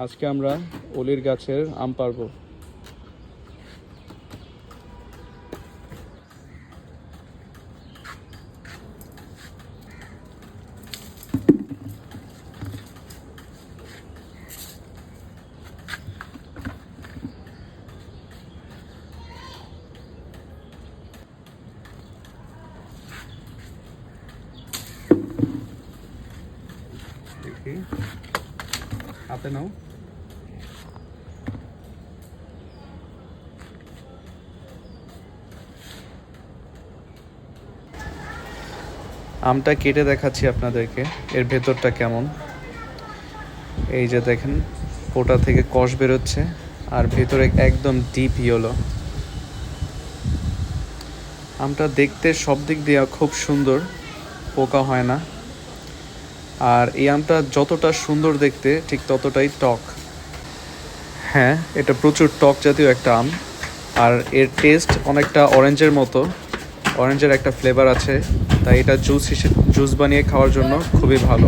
আজকে আমরা অলির গাছের আম পারবো। দেখি, হাতে নাও। আমটা কেটে দেখাচ্ছি আপনাদেরকে, এর ভেতরটা কেমন। এই যে দেখেন, কোটা থেকে কষ বেরোচ্ছে আর ভেতরে একদম ডিপ ইয়েলো। আমটা দেখতে সব দিক দিয়ে খুব সুন্দর, পোকা হয় না। আর এই আমটা যতটা সুন্দর দেখতে ঠিক ততটাই টক। হ্যাঁ, এটা প্রচুর টক জাতীয় একটা আম। আর এর টেস্ট অনেকটা অরেঞ্জের মতো, অরেঞ্জের একটা ফ্লেভার আছে, তাই এটা জুস বানিয়ে খাওয়ার জন্য খুবই ভালো।